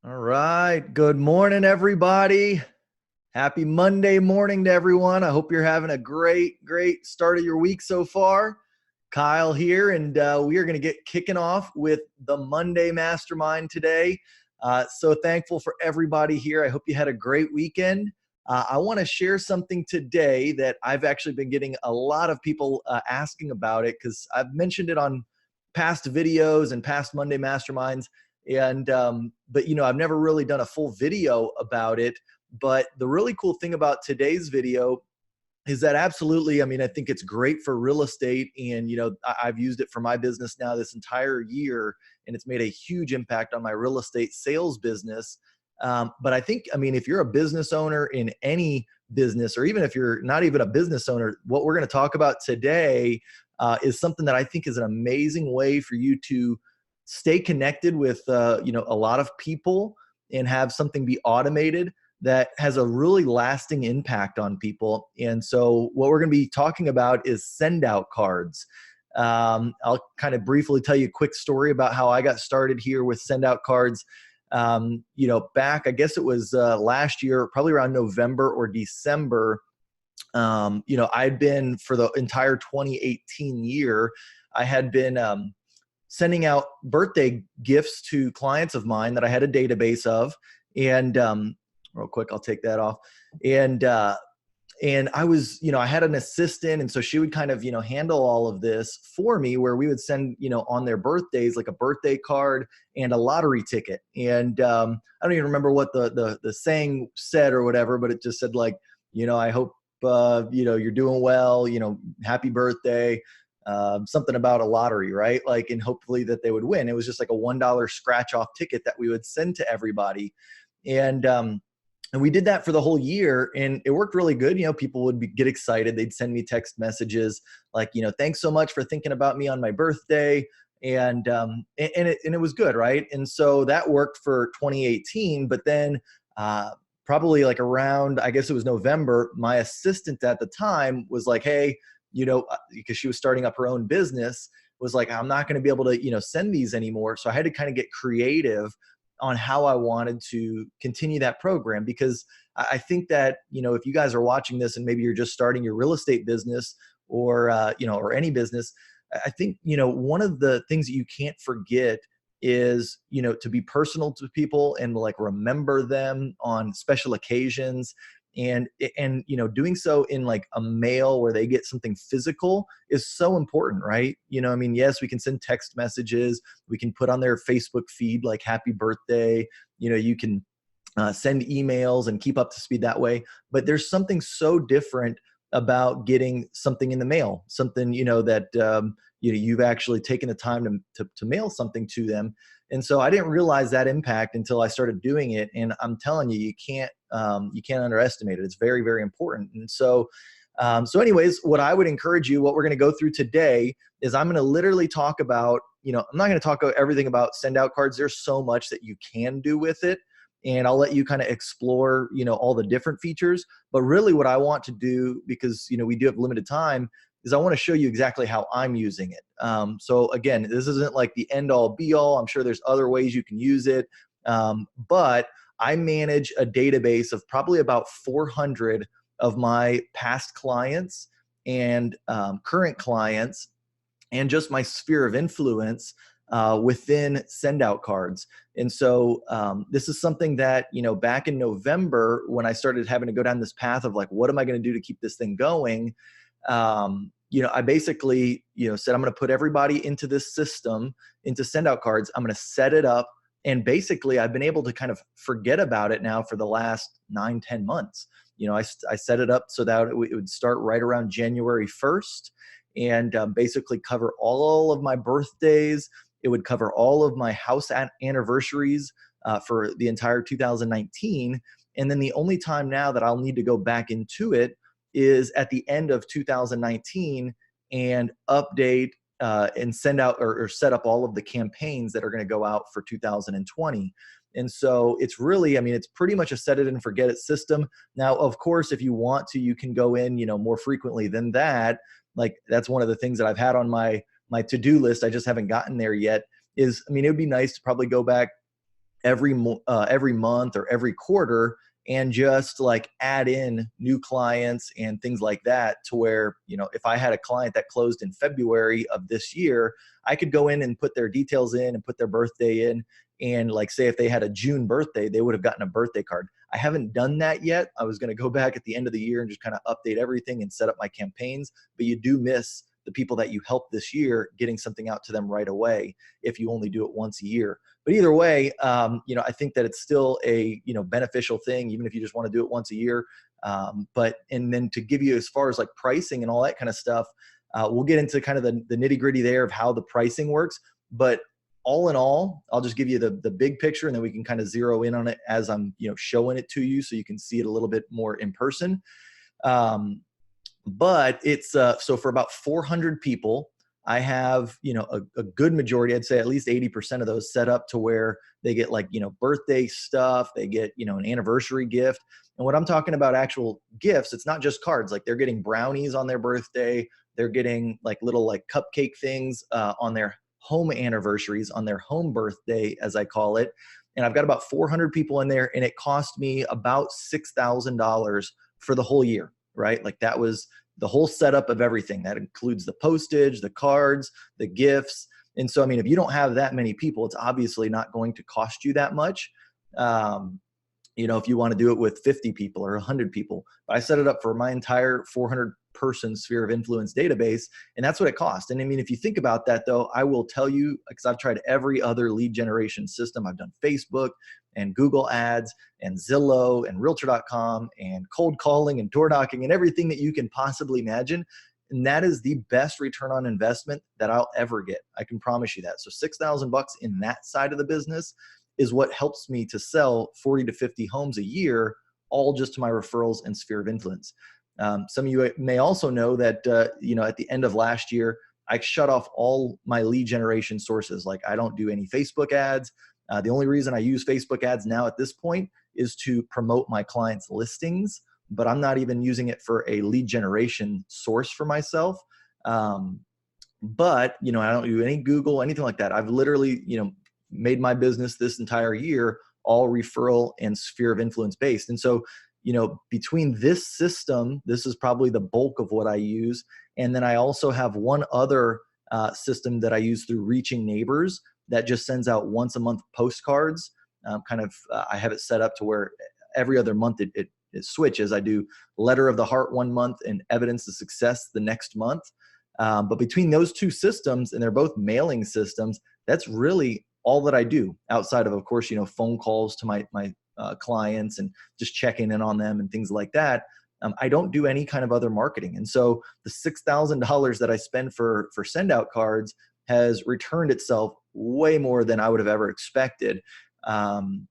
All right. Good morning, everybody. Happy Monday morning to everyone. I hope you're having a great start of your week so far. Kyle here, and we are going to get kicking off with the Monday Mastermind today. So thankful for everybody here. I hope you had a great weekend. I want to share something today that I've actually been getting a lot of people asking about it because I've mentioned it on past videos and past Monday Masterminds. And but I've never really done a full video about it. But the really cool thing about today's video is that absolutely, I think it's great for real estate. And I've used it for my business now this entire year, and it's made a huge impact on my real estate sales business. But I think, if you're a business owner in any business, or even if you're not even a business owner, what we're going to talk about today is something that I think is an amazing way for you to stay connected with a lot of people and have something be automated that has a really lasting impact on people. And so what we're going to be talking about is SendOutCards. I'll kind of briefly tell you a quick story about how I got started here with SendOutCards. Back, I guess it was last year, probably around November or December. I'd been, for the entire 2018 year, I had been sending out birthday gifts to clients of mine that I had a database of. And real quick, I'll take that off. And I was, I had an assistant, and so she would kind of, handle all of this for me, where we would send, on their birthdays, like a birthday card and a lottery ticket. And I don't even remember what the saying said or whatever, but it just said like, I hope you're doing well, happy birthday. Something about a lottery, right? Like, and hopefully that they would win. It was just like a $1 scratch off ticket that we would send to everybody. And we did that for the whole year, and it worked really good. People would get excited. They'd send me text messages like, thanks so much for thinking about me on my birthday. And it was good, right? And so that worked for 2018. But then probably like around, I guess it was November, my assistant at the time was like, hey, because she was starting up her own business, was like, I'm not going to be able to, send these anymore. So I had to kind of get creative on how I wanted to continue that program, because I think that, if you guys are watching this and maybe you're just starting your real estate business or, or any business, I think, one of the things that you can't forget is, to be personal to people and like remember them on special occasions. And doing so in like a mail where they get something physical is so important, right? Yes, we can send text messages, we can put on their Facebook feed like happy birthday, you can send emails and keep up to speed that way. But there's something so different about getting something in the mail, something that you've actually taken the time to mail something to them. And so I didn't realize that impact until I started doing it. And I'm telling you, you can't underestimate it. It's very important. And so anyways, what I would encourage you, what we're going to go through today is I'm going to literally talk about, I'm not going to talk about everything about SendOutCards. There's so much that you can do with it, and I'll let you kind of explore, all the different features. But really what I want to do, because, we do have limited time, is I want to show you exactly how I'm using it. So again, this isn't like the end all be all. I'm sure there's other ways you can use it. But I manage a database of probably about 400 of my past clients and current clients, and just my sphere of influence within SendOutCards. And so this is something that, back in November, when I started having to go down this path of like, what am I going to do to keep this thing going? I basically, said, I'm going to put everybody into this system, into SendOutCards. I'm going to set it up. And basically, I've been able to kind of forget about it now for the last 9-10 months. I set it up so that it would start right around January 1st and basically cover all of my birthdays. It would cover all of my house anniversaries for the entire 2019. And then the only time now that I'll need to go back into it is at the end of 2019 and update and send out or set up all of the campaigns that are going to go out for 2020. And so it's really, it's pretty much a set it and forget it system. Now, of course, if you want to, you can go in, more frequently than that. Like, that's one of the things that I've had on my to-do list. I just haven't gotten there yet. It would be nice to probably go back every month or every quarter, and just like add in new clients and things like that, to where, if I had a client that closed in February of this year, I could go in and put their details in and put their birthday in. And like, say if they had a June birthday, they would have gotten a birthday card. I haven't done that yet. I was going to go back at the end of the year and just kind of update everything and set up my campaigns, but you do miss the people that you helped this year getting something out to them right away if you only do it once a year. But either way, I think that it's still a, beneficial thing, even if you just want to do it once a year. And then to give you as far as like pricing and all that kind of stuff, we'll get into kind of the nitty gritty there of how the pricing works. But all in all, I'll just give you the big picture, and then we can kind of zero in on it as I'm, showing it to you, so you can see it a little bit more in person. But it's, so for about 400 people, I have, a good majority, I'd say at least 80% of those set up to where they get like, birthday stuff, they get, an anniversary gift. And what I'm talking about, actual gifts, it's not just cards. Like, they're getting brownies on their birthday. They're getting like little like cupcake things on their home anniversaries, on their home birthday, as I call it. And I've got about 400 people in there, and it cost me about $6,000 for the whole year, right? Like, that was the whole setup of everything. That includes the postage, the cards, the gifts. And so, I mean, if you don't have that many people, it's obviously not going to cost you that much. If you want to do it with 50 people or 100 people. But I set it up for my entire 400 person sphere of influence database, and that's what it cost. And I mean, if you think about that though, I will tell you, because I've tried every other lead generation system. I've done Facebook and Google ads and Zillow and Realtor.com and cold calling and door knocking and everything that you can possibly imagine. And that is the best return on investment that I'll ever get. I can promise you that. So $6,000 in that side of the business is what helps me to sell 40 to 50 homes a year, all just to my referrals and sphere of influence. Some of you may also know that, at the end of last year, I shut off all my lead generation sources. Like, I don't do any Facebook ads. The only reason I use Facebook ads now at this point is to promote my clients' listings, but I'm not even using it for a lead generation source for myself. But, I don't do any Google, anything like that. I've literally, made my business this entire year all referral and sphere of influence based. And so, between this system, this is probably the bulk of what I use. And then I also have one other system that I use through Reaching Neighbors that just sends out once a month postcards. I have it set up to where every other month it switches. I do Letter of the Heart one month and Evidence of Success the next month. But between those two systems, and they're both mailing systems, that's really all that I do, outside of course, phone calls to my clients and just checking in on them and things like that. I don't do any kind of other marketing. And so the $6,000 that I spend for SendOutCards has returned itself way more than I would have ever expected. And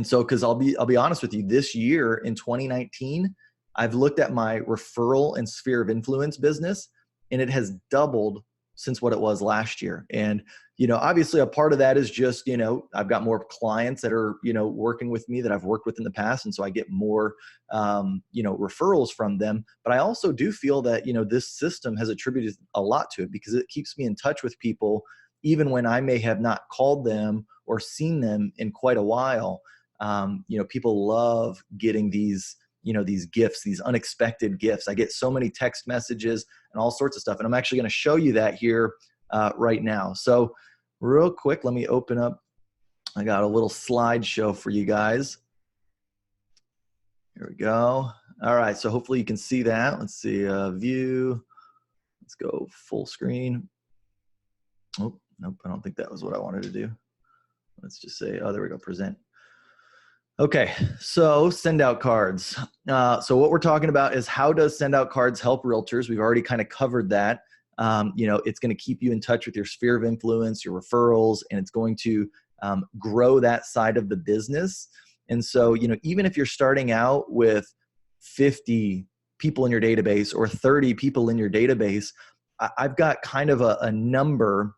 so, because I'll be honest with you, this year in 2019, I've looked at my referral and sphere of influence business, and it has doubled since what it was last year. And, obviously a part of that is just, I've got more clients that are, working with me that I've worked with in the past. And so I get more, referrals from them. But I also do feel that, this system has attributed a lot to it, because it keeps me in touch with people, even when I may have not called them or seen them in quite a while. People love getting these gifts, these unexpected gifts. I get so many text messages and all sorts of stuff. And I'm actually going to show you that here right now. So real quick, let me open up. I got a little slideshow for you guys. Here we go. All right. So hopefully you can see that. Let's see, view. Let's go full screen. Oh, nope. I don't think that was what I wanted to do. Let's just say, oh, there we go. Present. Okay, so SendOutCards. So what we're talking about is, how does SendOutCards help realtors? We've already kind of covered that. It's going to keep you in touch with your sphere of influence, your referrals, and it's going to grow that side of the business. And so, even if you're starting out with 50 people in your database or 30 people in your database, I've got kind of a number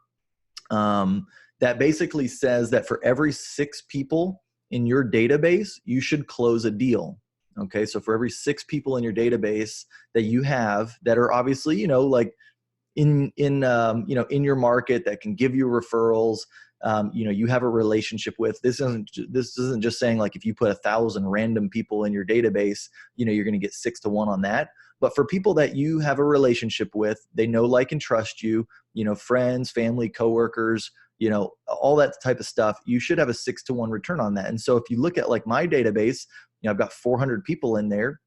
that basically says that for every 6 people in your database, you should close a deal. Okay, so for every 6 people in your database that you have that are obviously, like in your market, that can give you referrals, you have a relationship with. This isn't just saying like if you put 1,000 random people in your database, you're going to get 6 to 1 on that. But for people that you have a relationship with, they know, like, and trust you, friends, family, coworkers, all that type of stuff, you should have a 6 to 1 return on that. And so if you look at like my database, I've got 400 people in there.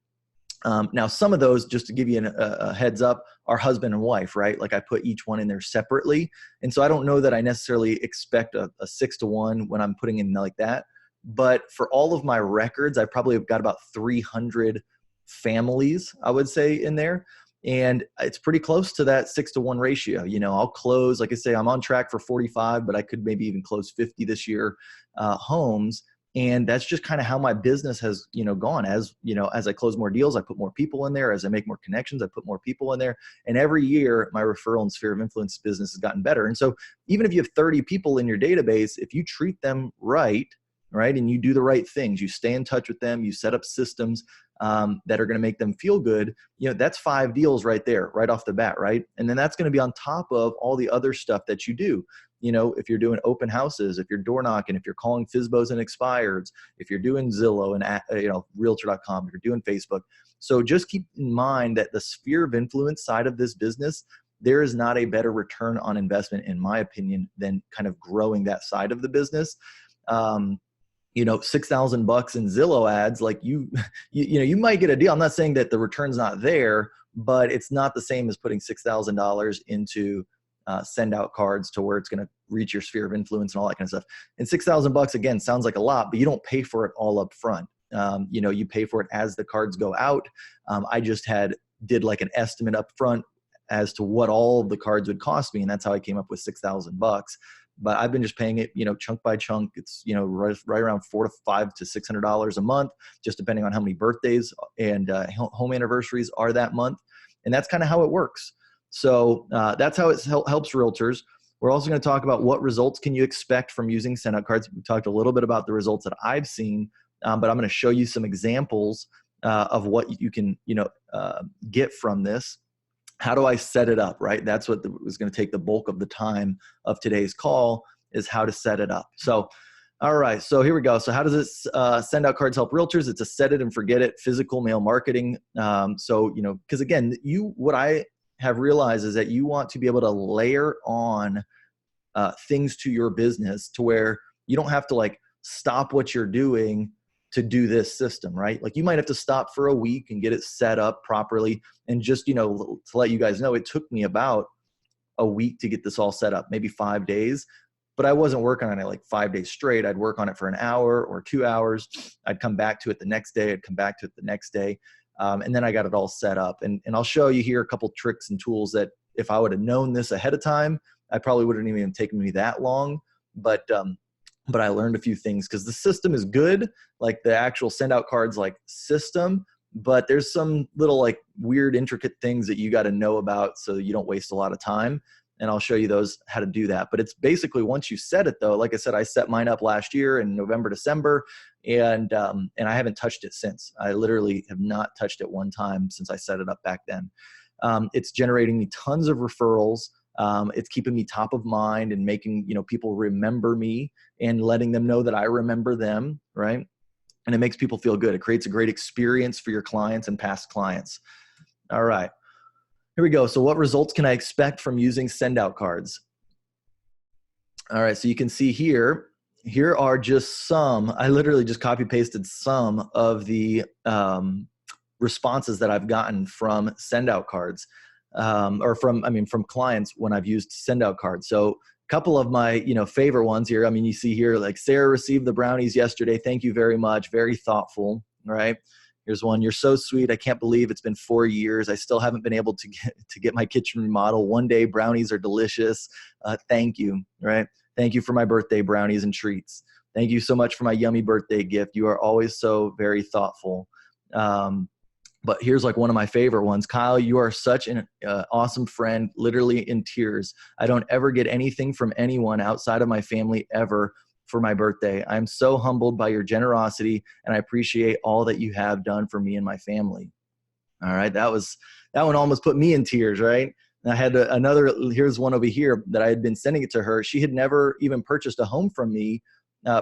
Now, some of those, just to give you a heads up, are husband and wife, right? Like I put each one in there separately. And so I don't know that I necessarily expect a 6 to 1 when I'm putting in like that. But for all of my records, I probably have got about 300 families, I would say, in there. And it's pretty close to that 6 to 1 ratio. I'll close, like I say, I'm on track for 45, but I could maybe even close 50 this year, homes. And that's just kind of how my business has, gone. As I close more deals, I put more people in there. As I make more connections, I put more people in there. And every year, my referral and sphere of influence business has gotten better. And so even if you have 30 people in your database, if you treat them right, and you do the right things, you stay in touch with them, you set up systems that are going to make them feel good, that's 5 deals right there, right off the bat, right? And then that's going to be on top of all the other stuff that you do. If you're doing open houses, if you're door knocking, if you're calling FSBOs and expireds, if you're doing Zillow and Realtor.com, if you're doing Facebook. So just keep in mind that the sphere of influence side of this business, there is not a better return on investment, in my opinion, than kind of growing that side of the business. $6,000 in Zillow ads, like you might get a deal. I'm not saying that the return's not there, but it's not the same as putting $6,000 into SendOutCards to where it's going to reach your sphere of influence and all that kind of stuff. And $6,000 again sounds like a lot, but you don't pay for it all up front. You pay for it as the cards go out. I just did like an estimate up front as to what all of the cards would cost me, and that's how I came up with $6,000. But I've been just paying it, chunk by chunk. It's, right around $400 to $600 a month, just depending on how many birthdays and home anniversaries are that month. And that's kind of how it works. So that's how it helps realtors. We're also going to talk about what results can you expect from using SendOutCards. We talked a little bit about the results that I've seen, but I'm going to show you some examples of what you can, get from this. How do I set it up, right? That's what was going to take the bulk of the time of today's call, is how to set it up. So, all right, so here we go. So how does this SendOutCards help realtors? It's a set it and forget it physical mail marketing. Because again, what I have realized is that you want to be able to layer on things to your business to where you don't have to like stop what you're doing to do this system, right? Like you might have to stop for a week and get it set up properly. And just, to let you guys know, it took me about a week to get this all set up, maybe 5 days, but I wasn't working on it like 5 days straight. I'd work on it for an hour or 2 hours. I'd come back to it the next day. I'd come back to it the next day. And then I got it all set up. And I'll show you here a couple tricks and tools that if I would have known this ahead of time, I probably wouldn't even taken me that long. But I learned a few things because the system is good, like the actual SendOutCards like system, but there's some little like weird intricate things that you got to know about so you don't waste a lot of time. And I'll show you those, how to do that. But it's basically once you set it though, like I said, I set mine up last year in November, December, and I haven't touched it since. I literally have not touched it one time since I set it up back then. It's generating me tons of referrals. It's keeping me top of mind and making, people remember me and letting them know that I remember them, right? And it makes people feel good. It creates a great experience for your clients and past clients. All right, here we go. So what results can I expect from using SendOutCards? All right, so you can see here are just some, I literally just copy pasted some of the responses that I've gotten from SendOutCards. Or from clients when I've used SendOutCards. So a couple of my, favorite ones here. You see here, like Sarah received the brownies yesterday. Thank you very much. Very thoughtful, right? Here's one. You're so sweet. I can't believe it's been 4 years. I still haven't been able to get my kitchen remodeled. One day brownies are delicious. Thank you, right? Thank you for my birthday brownies and treats. Thank you so much for my yummy birthday gift. You are always so very thoughtful. But here's like one of my favorite ones. Kyle, you are such an awesome friend, literally in tears. I don't ever get anything from anyone outside of my family ever for my birthday. I'm so humbled by your generosity, and I appreciate all that you have done for me and my family. All right, that one almost put me in tears, right? And I had another, here's one over here that I had been sending it to her. She had never even purchased a home from me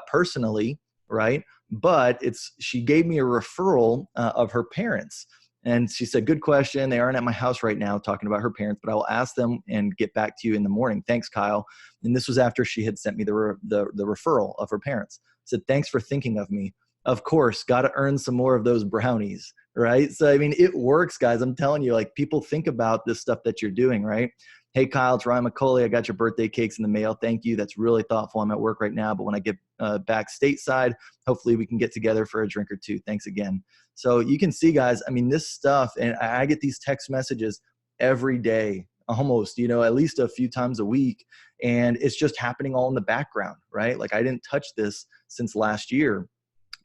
personally, right? But she gave me a referral of her parents. And she said, good question. They aren't at my house right now talking about her parents, but I will ask them and get back to you in the morning. Thanks, Kyle. And this was after she had sent me the referral of her parents. I said, thanks for thinking of me. Of course, got to earn some more of those brownies, right? So, I mean, it works, guys. I'm telling you, like, people think about this stuff that you're doing, right? Hey, Kyle, it's Ryan McCauley. I got your birthday cakes in the mail. Thank you. That's really thoughtful. I'm at work right now, but when I get back stateside, hopefully we can get together for a drink or two. Thanks again. So you can see, guys, I mean, this stuff, and I get these text messages every day, almost, at least a few times a week. And it's just happening all in the background, right? Like, I didn't touch this since last year,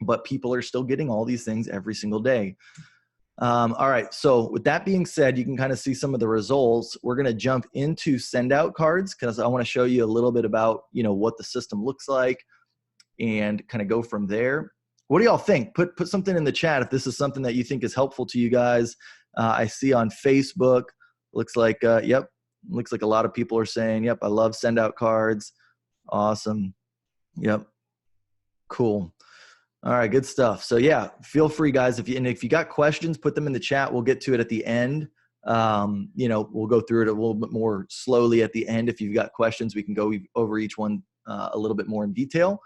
but people are still getting all these things every single day. All right. So with that being said, you can kind of see some of the results. We're going to jump into SendOutCards because I want to show you a little bit about, what the system looks like and kind of go from there. What do y'all think? Put something in the chat if this is something that you think is helpful to you guys. I see on Facebook, looks like, yep, looks like a lot of people are saying, yep, I love SendOutCards. Awesome. Yep. Cool. All right, good stuff. So yeah, feel free, guys. If you got questions, put them in the chat. We'll get to it at the end. We'll go through it a little bit more slowly at the end. If you've got questions, we can go over each one a little bit more in detail.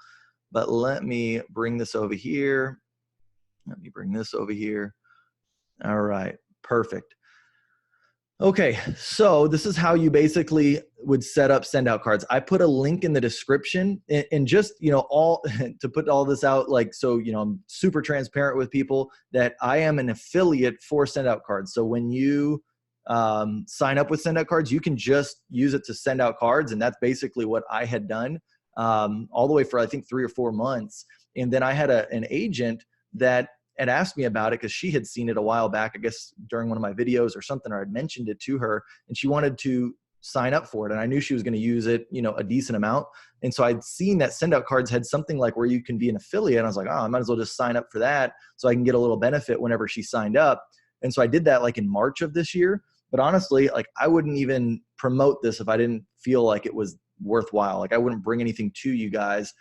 But let me bring this over here. All right, perfect. Okay, so this is how you basically would set up SendOutCards. I put a link in the description and just, all to put all this out, like, so, I'm super transparent with people that I am an affiliate for SendOutCards. So when you sign up with SendOutCards, you can just use it to send out cards. And that's basically what I had done all the way for, I think, 3 or 4 months. And then I had an agent that had asked me about it because she had seen it a while back, I guess during one of my videos or something, or I'd mentioned it to her, and she wanted to sign up for it. And I knew she was going to use it, a decent amount. And so I'd seen that SendOutCards had something like where you can be an affiliate. And I was like, oh, I might as well just sign up for that so I can get a little benefit whenever she signed up. And so I did that like in March of this year. But honestly, like, I wouldn't even promote this if I didn't feel like it was worthwhile. Like, I wouldn't bring anything to you guys,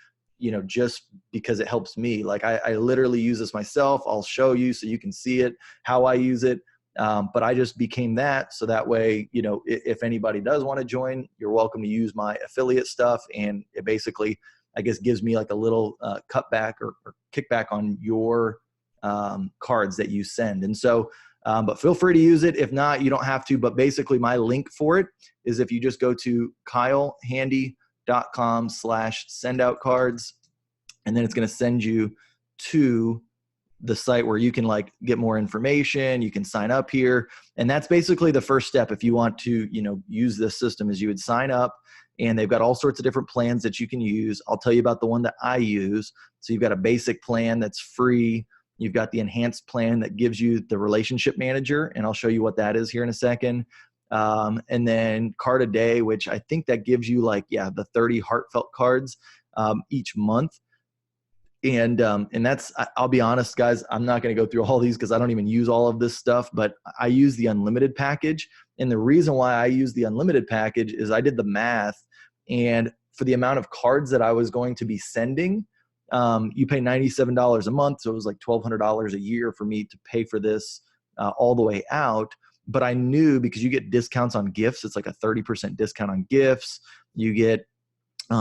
just because it helps me. Like, I literally use this myself. I'll show you so you can see it, how I use it. But I just became that. So that way, if anybody does want to join, you're welcome to use my affiliate stuff. And it basically, I guess, gives me like a little cutback or kickback on your cards that you send. And so, but feel free to use it. If not, you don't have to. But basically my link for it is if you just go to kylehandy.com/SendOutCards, and then it's going to send you to the site where you can like get more information. You can sign up here. And that's basically the first step. If you want to, use this system, is you would sign up, and they've got all sorts of different plans that you can use. I'll tell you about the one that I use. So you've got a basic plan that's free. You've got the enhanced plan that gives you the relationship manager, and I'll show you what that is here in a second. And then card a day, which I think that gives you like, the 30 heartfelt cards each month. And that's, I'll be honest, guys, I'm not going to go through all these because I don't even use all of this stuff, but I use the unlimited package. And the reason why I use the unlimited package is I did the math, and for the amount of cards that I was going to be sending, you pay $97 a month. So it was like $1,200 a year for me to pay for this all the way out. But I knew, because you get discounts on gifts, it's like a 30% discount on gifts. You get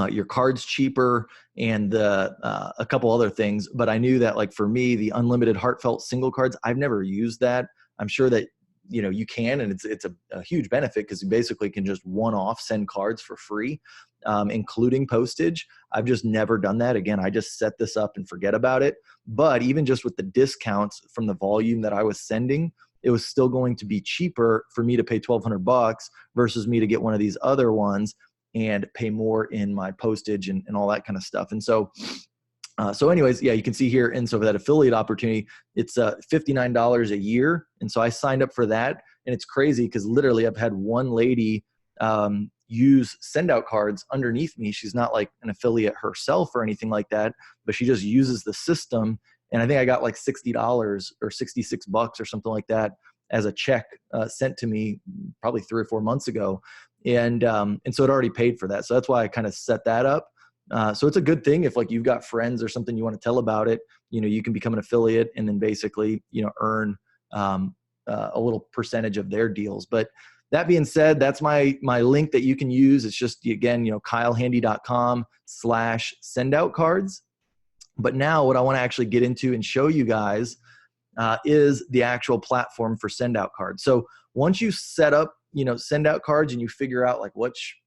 your cards cheaper, and a couple other things. But I knew that, like, for me, the unlimited heartfelt single cards, I've never used that. I'm sure that, you can, and it's a huge benefit because you basically can just one-off send cards for free, including postage. I've just never done that. Again, I just set this up and forget about it. But even just with the discounts from the volume that I was sending, it was still going to be cheaper for me to pay $1,200 versus me to get one of these other ones and pay more in my postage and all that kind of stuff. And so, anyways, you can see here. And so for that affiliate opportunity, it's $59 a year. And so I signed up for that. And it's crazy because literally I've had one lady use SendOutCards underneath me. She's not like an affiliate herself or anything like that, but she just uses the system. And I think I got like $60 or $66 or something like that as a check sent to me probably 3 or 4 months ago. And so it already paid for that. So that's why I kind of set that up. So it's a good thing if like you've got friends or something you want to tell about it, you can become an affiliate and then basically, earn a little percentage of their deals. But that being said, that's my link that you can use. It's just, again, kylehandy.com/SendOutCards. But now what I want to actually get into and show you guys is the actual platform for SendOutCards. So once you set up, SendOutCards and you figure out like which,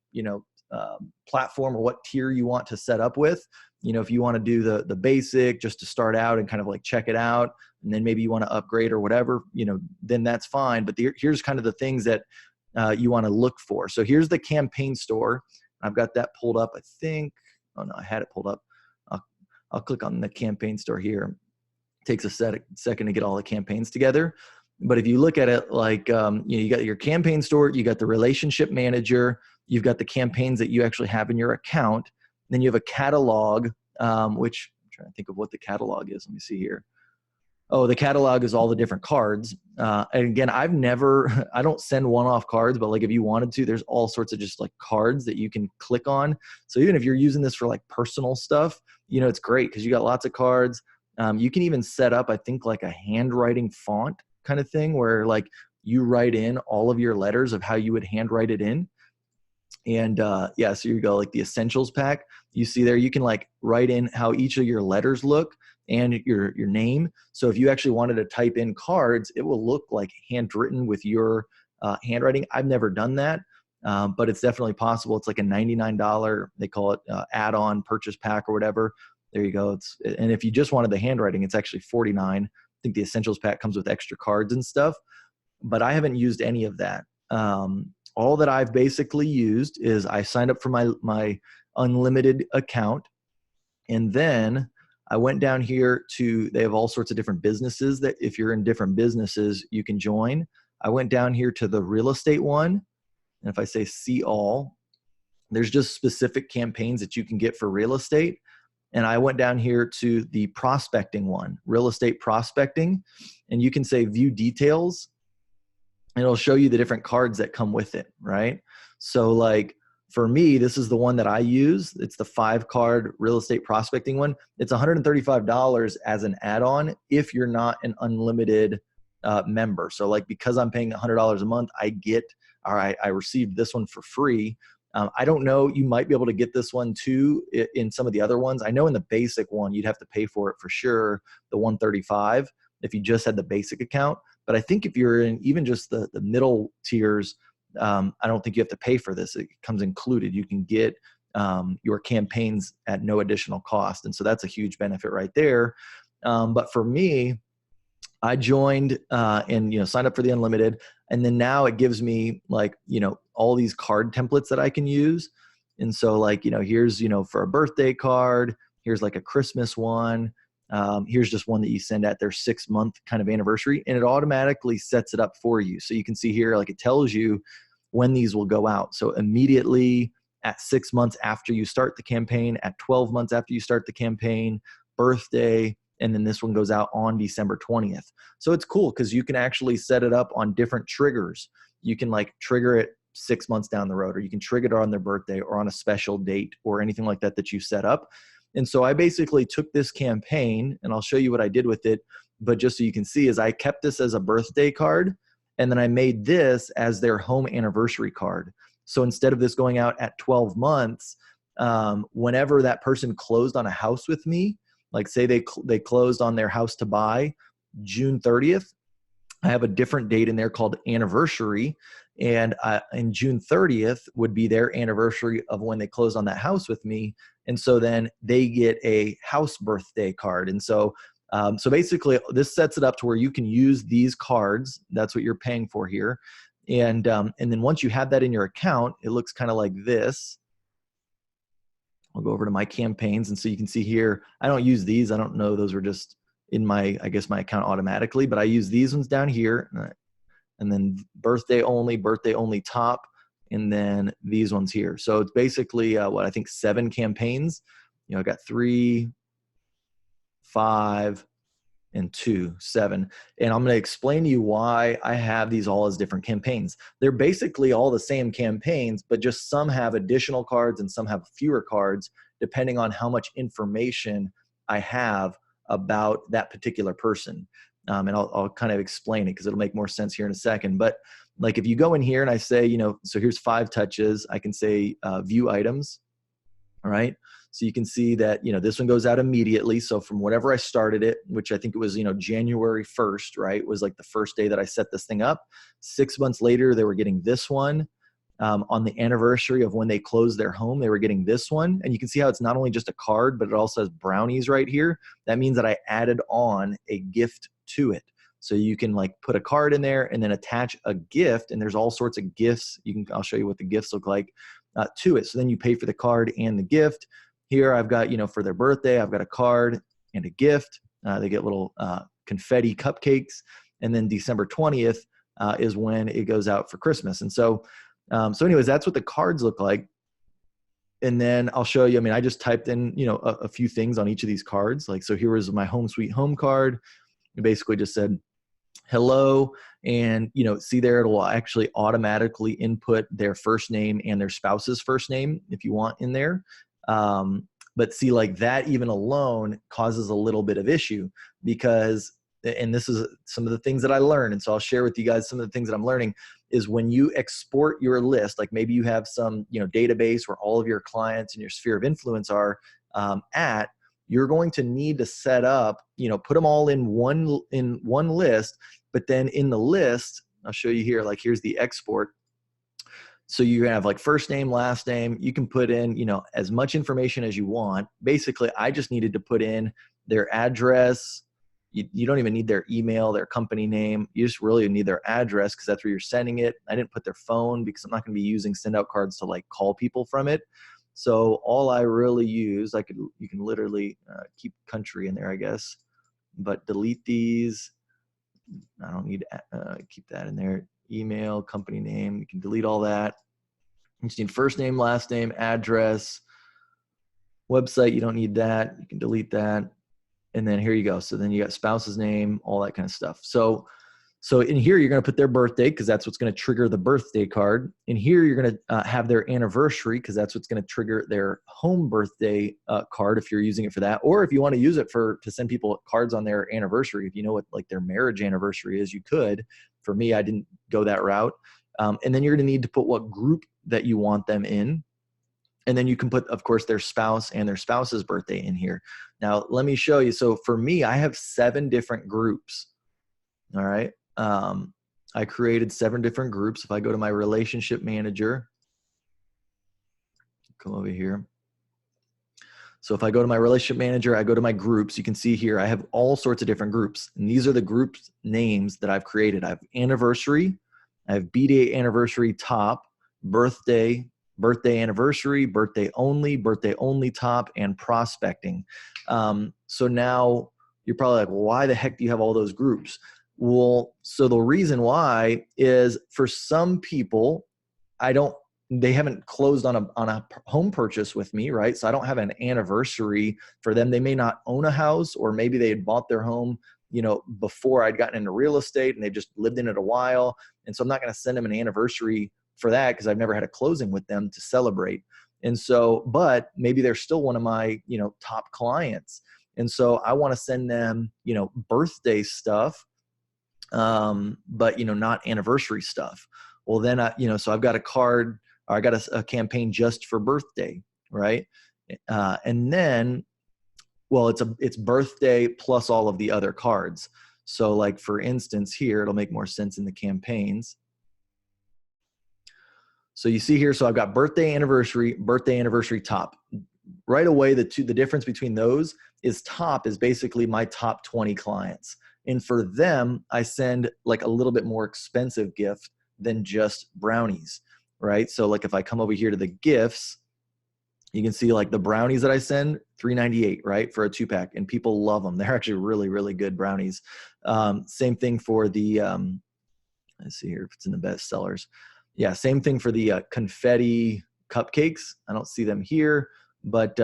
platform or what tier you want to set up with, if you want to do the basic just to start out and kind of like check it out, and then maybe you want to upgrade or whatever, then that's fine. But here's kind of the things that you want to look for. So here's the campaign store. I've got that pulled up, I think. Oh no, I had it pulled up. I'll click on the campaign store here. It takes a second to get all the campaigns together. But if you look at it like, you got your campaign store, you got the relationship manager, you've got the campaigns that you actually have in your account. Then you have a catalog, which I'm trying to think of what the catalog is. Let me see here. Oh, the catalog is all the different cards. And again, I don't send one-off cards, but like if you wanted to, there's all sorts of just like cards that you can click on. So even if you're using this for like personal stuff, it's great because you got lots of cards. You can even set up, I think, like a handwriting font kind of thing where like you write in all of your letters of how you would handwrite it in. And so you go like the essentials pack. You see there, you can like write in how each of your letters look and your name. So if you actually wanted to type in cards, it will look like handwritten with your handwriting. I've never done that, but it's definitely possible. It's like a $99, they call it add-on purchase pack or whatever. There you go. And if you just wanted the handwriting, it's actually $49. I think the essentials pack comes with extra cards and stuff, but I haven't used any of that. All that I've basically used is I signed up for my unlimited account, and then I went down here they have all sorts of different businesses that if you're in different businesses, you can join. I went down here to the real estate one. And if I say see all, there's just specific campaigns that you can get for real estate. And I went down here to the prospecting one, real estate prospecting, and you can say view details. And it'll show you the different cards that come with it, right? So like for me, this is the one that I use. It's the 5-card real estate prospecting one. It's $135 as an add-on if you're not an unlimited member. So like because I'm paying $100 a month, I received this one for free. I don't know, you might be able to get this one too in some of the other ones. I know in the basic one, you'd have to pay for it for sure, the $135 if you just had the basic account. But I think if you're in even just the middle tiers, I don't think you have to pay for this. It comes included. You can get your campaigns at no additional cost. And so that's a huge benefit right there. But for me, I joined and signed up for the unlimited. And then now it gives me like, all these card templates that I can use. And so like, here's, for a birthday card, here's like a Christmas one. Here's just one that you send at their 6-month kind of anniversary, and it automatically sets it up for you. So you can see here, like it tells you when these will go out. So immediately at 6 months after you start the campaign, at 12 months after you start the campaign, birthday, and then this one goes out on December 20th. So it's cool because you can actually set it up on different triggers. You can like trigger it 6 months down the road, or you can trigger it on their birthday or on a special date or anything like that you set up. And so I basically took this campaign, and I'll show you what I did with it, but just so you can see is I kept this as a birthday card, and then I made this as their home anniversary card. So instead of this going out at 12 months, whenever that person closed on a house with me, like say they closed on their house to buy June 30th, I have a different date in there called anniversary. And June 30th would be their anniversary of when they closed on that house with me. And so then they get a house birthday card. And so basically this sets it up to where you can use these cards. That's what you're paying for here. And then once you have that in your account, it looks kind of like this. I'll go over to my campaigns. And so you can see here, I don't use these. I don't know. Those were just in my account automatically, but I use these ones down here. And then birthday only top, and then these ones here. So it's basically I think 7 campaigns. I got 3, 5, and 2, 7. And I'm going to explain to you why I have these all as different campaigns. They're basically all the same campaigns, but just some have additional cards and some have fewer cards, depending on how much information I have about that particular person. And I'll kind of explain it because it'll make more sense here in a second. But like if you go in here and I say, you know, so here's 5 touches, I can say view items. All right. So you can see that, you know, this one goes out immediately. So from whatever I started it, which I think it was, you know, January 1st, right, was like the first day that I set this thing up. 6 months later, they were getting this one. On the anniversary of when they closed their home, they were getting this one. And you can see how it's not only just a card, but it also has brownies right here. That means that I added on a gift to it. So you can like put a card in there and then attach a gift, and there's all sorts of gifts. I'll show you what the gifts look like to it. So then you pay for the card and the gift. Here I've got, you know, for their birthday, I've got a card and a gift. They get little confetti cupcakes. And then December 20th is when it goes out for Christmas. And so anyways, that's what the cards look like. And then I'll show you, I mean, I just typed in, you know, a few things on each of these cards. Like, so here was my home sweet home card. It basically just said, hello. And, you know, see there, it'll actually automatically input their first name and their spouse's first name if you want in there. But see, like that even alone causes a little bit of issue because, and this is some of the things that I learned. And so I'll share with you guys some of the things that I'm learning is when you export your list, like maybe you have some, you know, database where all of your clients and your sphere of influence are at, you're going to need to set up, you know, put them all in one list, but then in the list, I'll show you here, like here's the export. So you have like first name, last name, you can put in, you know, as much information as you want. Basically, I just needed to put in their address. You don't even need their email, their company name. You just really need their address because that's where you're sending it. I didn't put their phone because I'm not going to be using SendOutCards to like call people from it. So all I really use, you can literally keep country in there, I guess, but delete these. I don't need to keep that in there. Email, company name, you can delete all that. You just need first name, last name, address, website, you don't need that. You can delete that. And then here you go. So then you got spouse's name, all that kind of stuff. So in here, you're going to put their birthday because that's what's going to trigger the birthday card. In here, you're going to have their anniversary because that's what's going to trigger their home birthday card if you're using it for that. Or if you want to use it to send people cards on their anniversary, if you know what like their marriage anniversary is, you could. For me, I didn't go that route. And then you're going to need to put what group that you want them in. And then you can put, of course, their spouse and their spouse's birthday in here. Now, let me show you. So for me, I have 7 different groups. All right. I created 7 different groups. If I go to my relationship manager, come over here. So if I go to my relationship manager, I go to my groups, you can see here, I have all sorts of different groups. And these are the group names that I've created. I have anniversary, I have B-Day anniversary top, birthday, birthday anniversary, birthday only top, and prospecting. So now you're probably like, well, why the heck do you have all those groups? Well, so the reason why is for some people, they haven't closed on a home purchase with me, right? So I don't have an anniversary for them. They may not own a house, or maybe they had bought their home, you know, before I'd gotten into real estate and they just lived in it a while. And so I'm not going to send them an anniversary for that because I've never had a closing with them to celebrate. And so, but maybe they're still one of my, you know, top clients. And so I want to send them, you know, birthday stuff, but, you know, not anniversary stuff. Well, then so I've got a card, or I got a campaign just for birthday, right? And then, well, it's birthday plus all of the other cards. So like, for instance, here, it'll make more sense in the campaigns. So you see here, so I've got birthday anniversary top. Right away, the difference between those is top is basically my top 20 clients. And for them, I send like a little bit more expensive gift than just brownies, right? So like if I come over here to the gifts, you can see like the brownies that I send, $3.98, right, for a 2-pack, and people love them. They're actually really, really good brownies. Same thing for the, let's see here if it's in the best sellers. Yeah, same thing for the confetti cupcakes. I don't see them here, but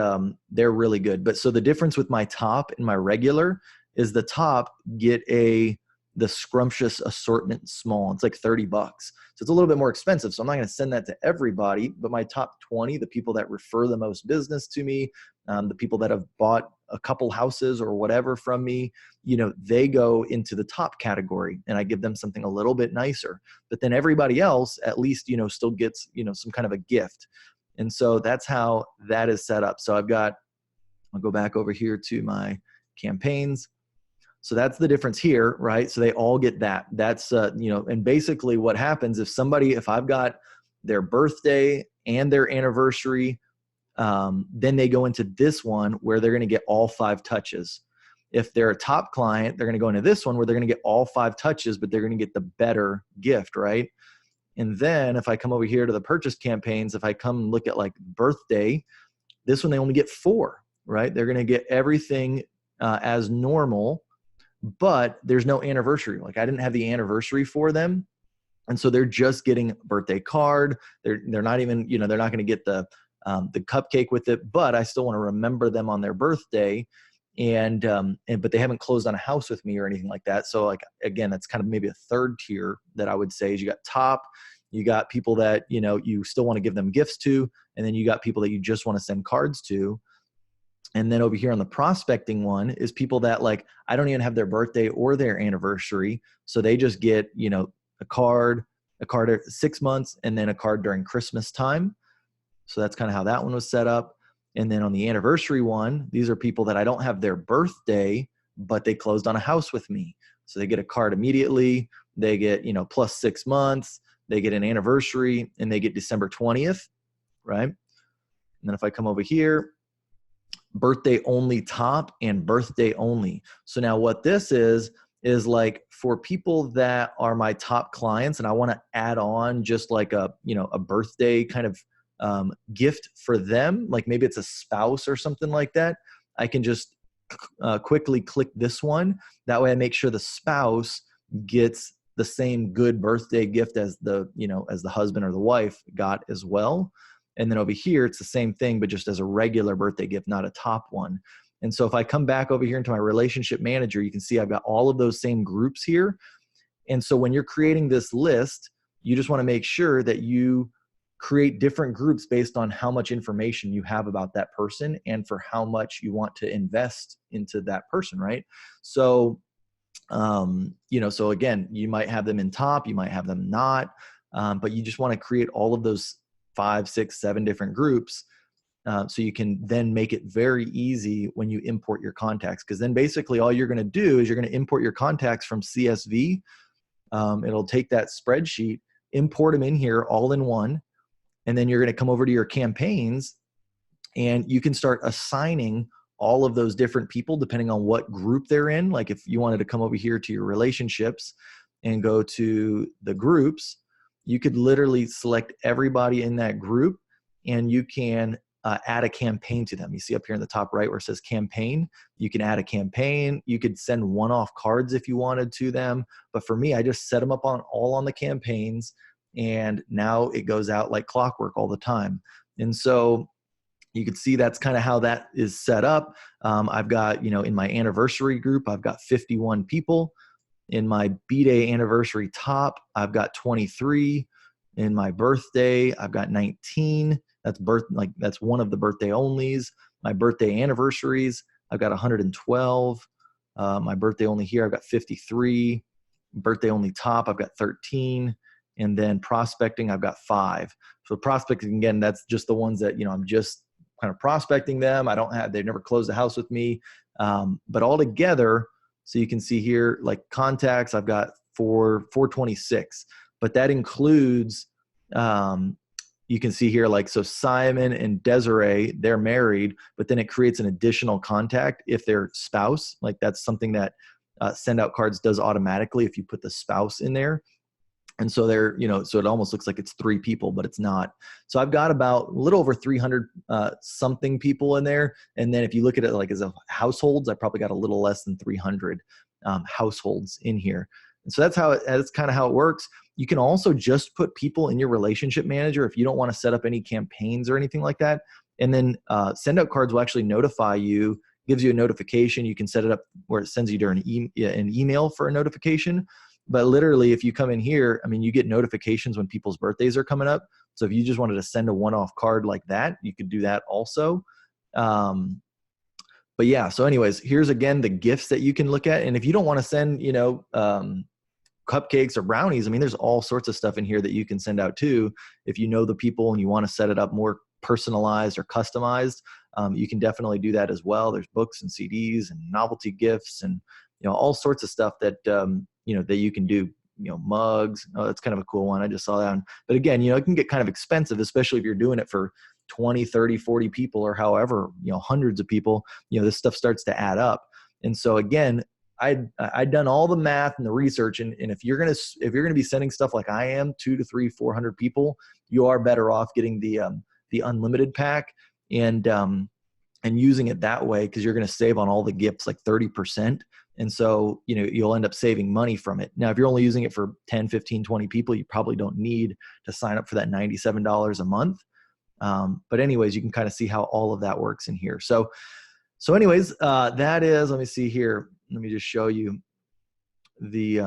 they're really good. But so the difference with my top and my regular is the top get the scrumptious assortment small. It's like $30. So it's a little bit more expensive. So I'm not going to send that to everybody, but my top 20, the people that refer the most business to me, the people that have bought a couple houses or whatever from me, they go into the top category, and I give them something a little bit nicer. But then everybody else at least, still gets, some kind of a gift. And so that's how that is set up. So I'll go back over here to my campaigns. So that's the difference here, right? So they all get that. That's, and basically what happens if I've got their birthday and their anniversary, then they go into this one where they're going to get all 5 touches. If they're a top client, they're going to go into this one where they're going to get all 5 touches, but they're going to get the better gift, right? And then if I come over here to the purchase campaigns, if I come and look at like birthday, this one, they only get 4, right? They're going to get everything as normal, but there's no anniversary. Like I didn't have the anniversary for them. And so they're just getting a birthday card. They're not even, they're not going to get the cupcake with it, but I still want to remember them on their birthday. But they haven't closed on a house with me or anything like that. So like, again, that's kind of maybe a third tier that I would say is you got top, you got people that, you still want to give them gifts to, and then you got people that you just want to send cards to. And then over here on the prospecting one is people that like, I don't even have their birthday or their anniversary. So they just get, a card at 6 months, and then a card during Christmas time. So that's kind of how that one was set up. And then on the anniversary one, these are people that I don't have their birthday, but they closed on a house with me. So they get a card immediately. They get, plus 6 months, they get an anniversary, and they get December 20th, right? And then if I come over here, birthday only top and birthday only. So now what this is like for people that are my top clients and I want to add on just like a birthday kind of gift for them, like maybe it's a spouse or something like that, I can just quickly click this one. That way I make sure the spouse gets the same good birthday gift as the husband or the wife got as well. And then over here, it's the same thing, but just as a regular birthday gift, not a top one. And so if I come back over here into my relationship manager, you can see I've got all of those same groups here. And so when you're creating this list, you just want to make sure that you create different groups based on how much information you have about that person and for how much you want to invest into that person, right? So, so again, you might have them in top, you might have them not, but you just want to create all of those 5, 6, 7 different groups. So you can then make it very easy when you import your contacts. Because then basically all you're going to do is you're going to import your contacts from CSV. It'll take that spreadsheet, import them in here all in one. And then you're going to come over to your campaigns and you can start assigning all of those different people depending on what group they're in. Like if you wanted to come over here to your relationships and go to the groups, you could literally select everybody in that group and you can add a campaign to them. You see up here in the top right where it says campaign, you can add a campaign. You could send one-off cards if you wanted to them. But for me, I just set them up all on the campaigns, and now it goes out like clockwork all the time. And so you can see that's kind of how that is set up. I've got, in my anniversary group, I've got 51 people. In my B-Day anniversary top, I've got 23. In my birthday, I've got 19. That's one of the birthday onlys. My birthday anniversaries, I've got 112. My birthday only here, I've got 53. Birthday only top, I've got 13. And then prospecting, I've got 5. So prospecting, again, that's just the ones that, I'm just kind of prospecting them. They've never closed a house with me. But all together, so you can see here, like contacts, I've got 426, but that includes, you can see here, like, so Simon and Desiree, they're married, but then it creates an additional contact if they're spouse. Like that's something that SendOutCards does automatically if you put the spouse in there. And so they're, so it almost looks like it's 3 people, but it's not. So I've got about a little over 300 something people in there. And then if you look at it like as a households, I probably got a little less than 300 households in here. And so that's kind of how it works. You can also just put people in your relationship manager if you don't want to set up any campaigns or anything like that. And then SendOutCards will actually notify you, gives you a notification. You can set it up where it sends you an email for a notification. But literally, if you come in here, I mean, you get notifications when people's birthdays are coming up. So if you just wanted to send a one-off card like that, you could do that also. But yeah, so anyways, here's again the gifts that you can look at. And if you don't want to send, cupcakes or brownies, I mean, there's all sorts of stuff in here that you can send out too. If you know the people and you want to set it up more personalized or customized, you can definitely do that as well. There's books and CDs and novelty gifts and, all sorts of stuff that, that you can do, mugs. Oh, that's kind of a cool one. I just saw that one. But again, it can get kind of expensive, especially if you're doing it for 20, 30, 40 people or however, hundreds of people, this stuff starts to add up. And so again, I'd done all the math and the research, and if you're gonna be sending stuff like I am, 200 to 300, 400 people, you are better off getting the unlimited pack and using it that way, because you're gonna save on all the gifts like 30%. And so, you'll end up saving money from it. Now, if you're only using it for 10, 15, 20 people, you probably don't need to sign up for that $97 a month. But anyways, you can kind of see how all of that works in here. So anyways, that is, let me see here. Let me just show you the,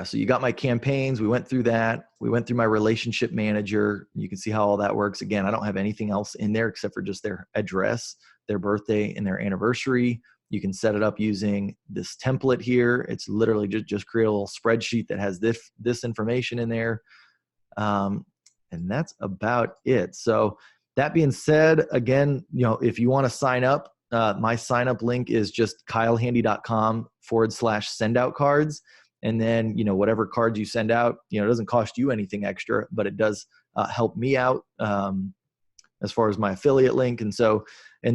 so you got my campaigns. We went through that. We went through my relationship manager. You can see how all that works. Again, I don't have anything else in there except for just their address, their birthday, and their anniversary. You can set it up using this template here. It's literally just create a little spreadsheet that has this information in there. And that's about it. So that being said, again, if you want to sign up, my sign up link is just kylehandy.com/SendOutCards. And then, whatever cards you send out, it doesn't cost you anything extra, but it does help me out as far as my affiliate link. And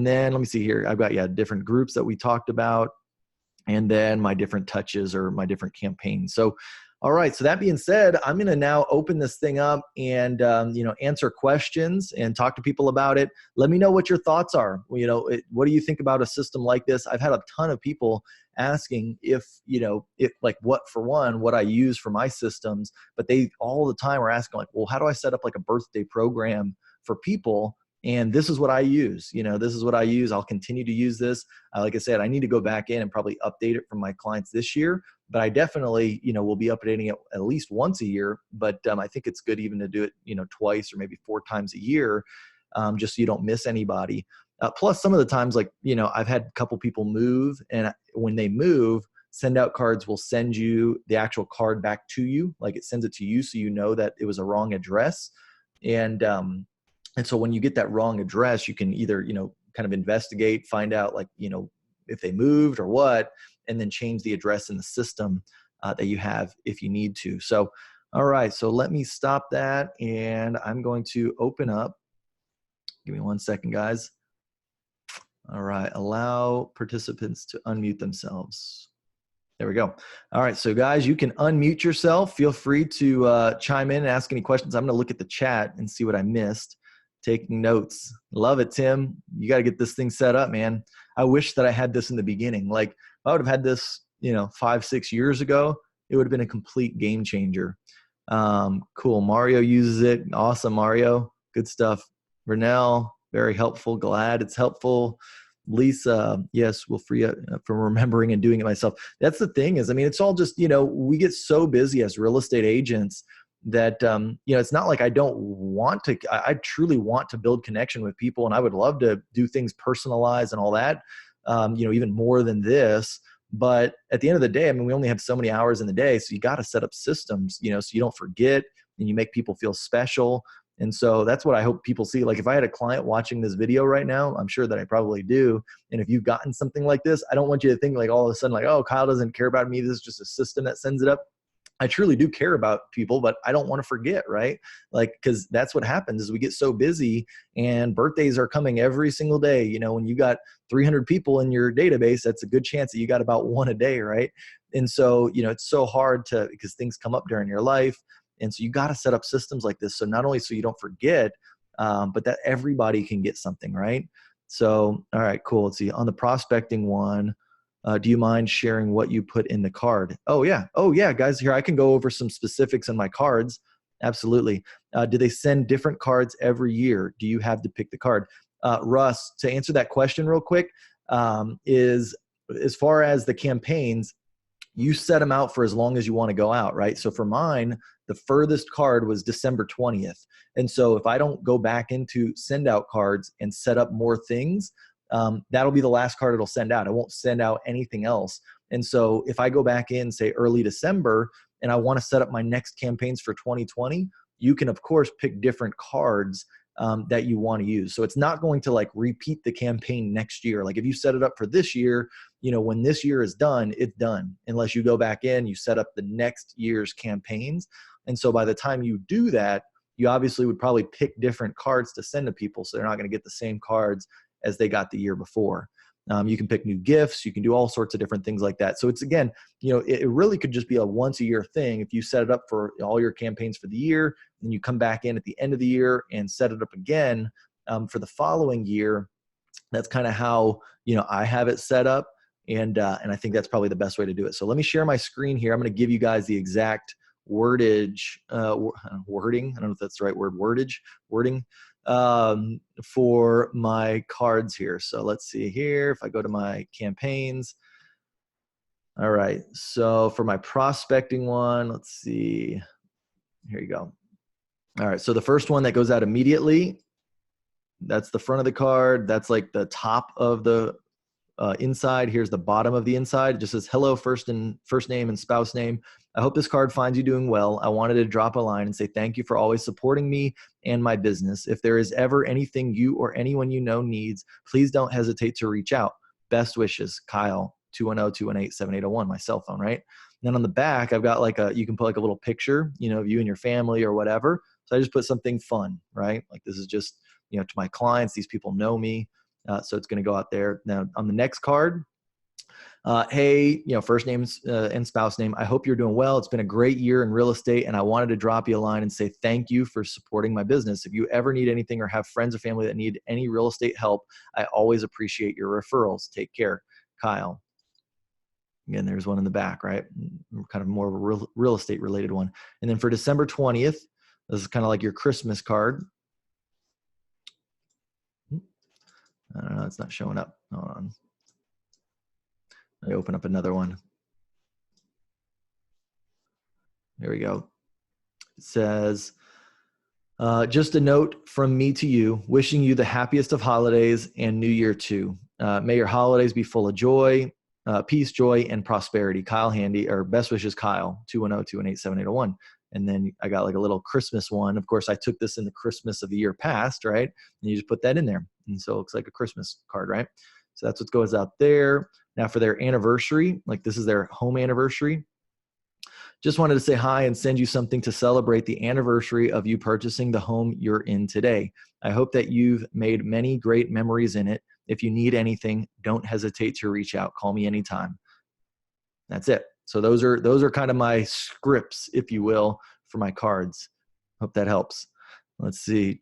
then let me see here. I've got, different groups that we talked about, and then my different touches or my different campaigns. So, all right. So that being said, I'm going to now open this thing up and, answer questions and talk to people about it. Let me know what your thoughts are. What do you think about a system like this? I've had a ton of people asking if what I use for my systems, but they all the time are asking like, well, how do I set up like a birthday program for people? And this is what I use. This is what I use. I'll continue to use this. Like I said, I need to go back in and probably update it for my clients this year. But I definitely, will be updating it at least once a year. But I think it's good even to do it, twice or maybe 4 times a year, just so you don't miss anybody. Plus, some of the times, like, I've had a couple people move, and when they move, SendOutCards will send you the actual card back to you. Like it sends it to you, so you know that it was a wrong address. And so when you get that wrong address, you can either, kind of investigate, find out like, if they moved or what, and then change the address in the system that you have if you need to. So, all right, so let me stop that, and I'm going to open up. Give me 1 second, guys. All right, allow participants to unmute themselves. There we go. All right, so guys, you can unmute yourself. Feel free to chime in and ask any questions. I'm going to look at the chat and see what I missed. Taking notes. Love it, Tim. You got to get this thing set up, man. I wish that I had this in the beginning. Like, if I would have had this, 5, 6 years ago, it would have been a complete game changer. Cool. Mario uses it. Awesome, Mario. Good stuff. Vernell, very helpful. Glad it's helpful. Lisa, yes, will free up from remembering and doing it myself. That's the thing is, it's all just, we get so busy as real estate agents that, it's not like I don't want to, I truly want to build connection with people, and I would love to do things personalized and all that, even more than this. But at the end of the day, we only have so many hours in the day, so you got to set up systems, so you don't forget and you make people feel special. And so that's what I hope people see. Like if I had a client watching this video right now, I'm sure that I probably do. And if you've gotten something like this, I don't want you to think like all of a sudden like, oh, Kyle doesn't care about me. This is just a system that sends it up. I truly do care about people, but I don't want to forget, right? Like, because that's what happens is we get so busy, and birthdays are coming every single day. When you got 300 people in your database, that's a good chance that you got about one a day, right? And so, it's so hard because things come up during your life. And so you got to set up systems like this. So not only so you don't forget, but that everybody can get something, right? So, all right, cool. Let's see. On the prospecting one, do you mind sharing what you put in the card? Oh yeah, guys, here I can go over some specifics on my cards. Absolutely. Do they send different cards every year? Do you have to pick the card? Russ, to answer that question real quick, is as far as the campaigns, you set them out for as long as you want to go out, right? So for mine, the furthest card was December 20th. And so if I don't go back into SendOutCards and set up more things, that'll be the last card it'll send out. I won't send out anything else. And so if I go back in, say early December, and I want to set up my next campaigns for 2020, you can of course pick different cards that you want to use. So it's not going to like repeat the campaign next year. Like if you set it up for this year, when this year is done, it's done. Unless you go back in, you set up the next year's campaigns. And so by the time you do that, you obviously would probably pick different cards to send to people. So they're not going to get the same cards as they got the year before. You can pick new gifts. You can do all sorts of different things like that. So it's, again, it really could just be a once a year thing. If you set it up for all your campaigns for the year, and you come back in at the end of the year and set it up again for the following year, that's kind of how, I have it set up. And I think that's probably the best way to do it. So let me share my screen here. I'm going to give you guys the exact wording. I don't know if that's the right word, wording. For my cards here. So let's see here. If I go to my campaigns. All right. So for my prospecting one, let's see. Here you go. All right. So the first one that goes out immediately, that's the front of the card. That's like the top of the inside. Here's the bottom of the inside. It just says, hello, first name and spouse name. I hope this card finds you doing well. I wanted to drop a line and say thank you for always supporting me and my business. If there is ever anything you or anyone you know needs, please don't hesitate to reach out. Best wishes, Kyle, 210-218-7801, my cell phone, right? And then on the back, I've got you can put like a little picture, of you and your family or whatever. So I just put something fun, right? Like this is just, to my clients, these people know me. So it's going to go out there. Now on the next card, hey, first name and spouse name. I hope you're doing well. It's been a great year in real estate, and I wanted to drop you a line and say thank you for supporting my business. If you ever need anything or have friends or family that need any real estate help, I always appreciate your referrals. Take care, Kyle. Again, there's one in the back, right? Kind of more of a real estate related one. And then for December 20th, this is kind of like your Christmas card. I don't know, it's not showing up. Hold on. Let me open up another one. There we go. It says, just a note from me to you, wishing you the happiest of holidays and New Year too. May your holidays be full of joy, peace, joy, and prosperity. Kyle Handy, or best wishes, Kyle, 210-218-7801. And then I got like a little Christmas one. Of course, I took this in the Christmas of the year past, right? And you just put that in there. And so it looks like a Christmas card, right? So that's what goes out there. Now for their anniversary, like this is their home anniversary. Just wanted to say hi and send you something to celebrate the anniversary of you purchasing the home you're in today. I hope that you've made many great memories in it. If you need anything, don't hesitate to reach out. Call me anytime. That's it. So those are kind of my scripts, if you will, for my cards. Hope that helps. Let's see.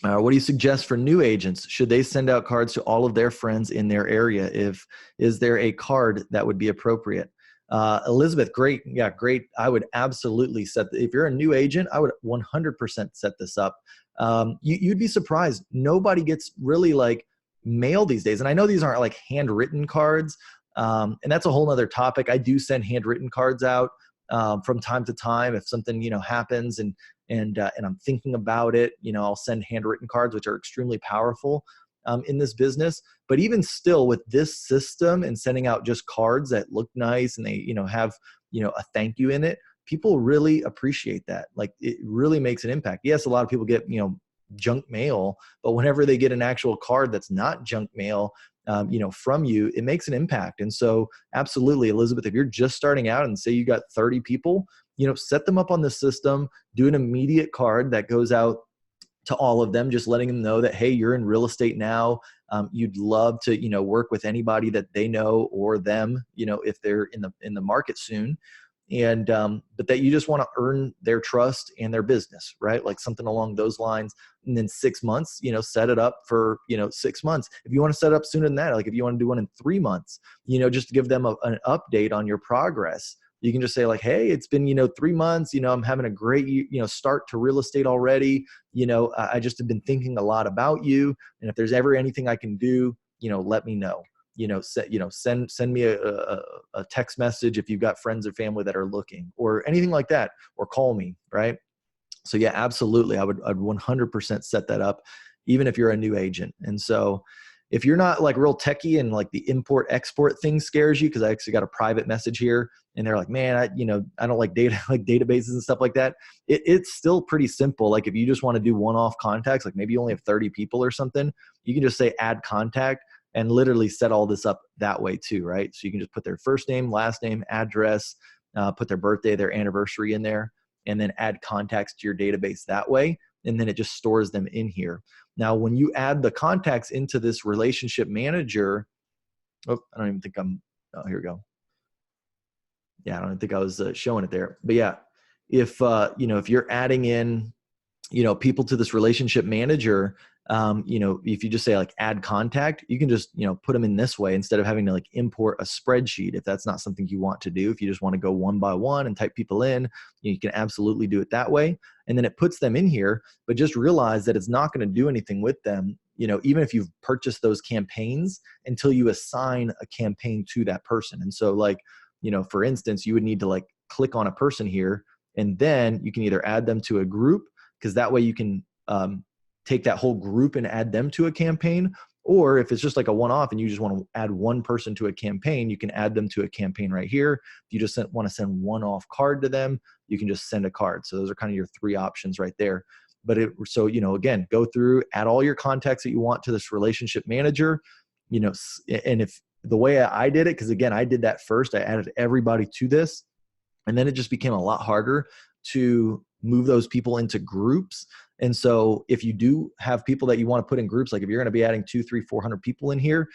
What do you suggest for new agents? Should they send out cards to all of their friends in their area? Is there a card that would be appropriate? Elizabeth, great. Yeah, great. I would absolutely if you're a new agent, I would 100% set this up. You'd be surprised. Nobody gets really like mail these days. And I know these aren't like handwritten cards. And that's a whole nother topic. I do send handwritten cards out from time to time. If something, happens and I'm thinking about it, I'll send handwritten cards, which are extremely powerful in this business. But even still with this system and sending out just cards that look nice and they, have, a thank you in it, people really appreciate that. Like it really makes an impact. Yes, a lot of people get, junk mail, but whenever they get an actual card that's not junk mail, from you, it makes an impact. And so absolutely, Elizabeth, if you're just starting out and say you got 30 people, set them up on the system, do an immediate card that goes out to all of them, just letting them know that, hey, you're in real estate now. You'd love to, work with anybody that they know or them, if they're in the market soon. And, but that you just want to earn their trust and their business, right? Like something along those lines. And then 6 months, set it up for, 6 months. If you want to set it up sooner than that, like if you want to do one in 3 months, just to give them an update on your progress. You can just say like, hey, it's been, 3 months, I'm having a great, start to real estate already. I just have been thinking a lot about you. And if there's ever anything I can do, let me know. Send me a text message if you've got friends or family that are looking, or anything like that, or call me, right? So yeah, absolutely. I'd 100% set that up, even if you're a new agent. And so if you're not like real techie and like the import export thing scares you, because I actually got a private message here and they're like, man, I don't like data, like databases and stuff like that. It's still pretty simple. Like if you just want to do one-off contacts, like maybe you only have 30 people or something, you can just say add contact and literally set all this up that way too, right? So you can just put their first name, last name, address, put their birthday, their anniversary in there, and then add contacts to your database that way. And then it just stores them in here. Now, when you add the contacts into this relationship manager, I don't even think here we go. Yeah, I don't even think I was showing it there. But yeah, if you're adding in, people to this relationship manager, if you just say like add contact, you can just, put them in this way instead of having to like import a spreadsheet. If that's not something you want to do, if you just want to go one by one and type people in, you can absolutely do it that way. And then it puts them in here, but just realize that it's not going to do anything with them, even if you've purchased those campaigns, until you assign a campaign to that person. And so like, for instance, you would need to like click on a person here, and then you can either add them to a group, because that way you can take that whole group and add them to a campaign. Or if it's just like a one-off and you just want to add one person to a campaign, you can add them to a campaign right here. If you just want to send one-off card to them, you can just send a card. So those are kind of your three options right there. But again, go through, add all your contacts that you want to this relationship manager, and if the way I did it, because again, I did that first, I added everybody to this, and then it just became a lot harder to move those people into groups. And so if you do have people that you want to put in groups, like if you're going to be adding 200, 300, 400 people in here,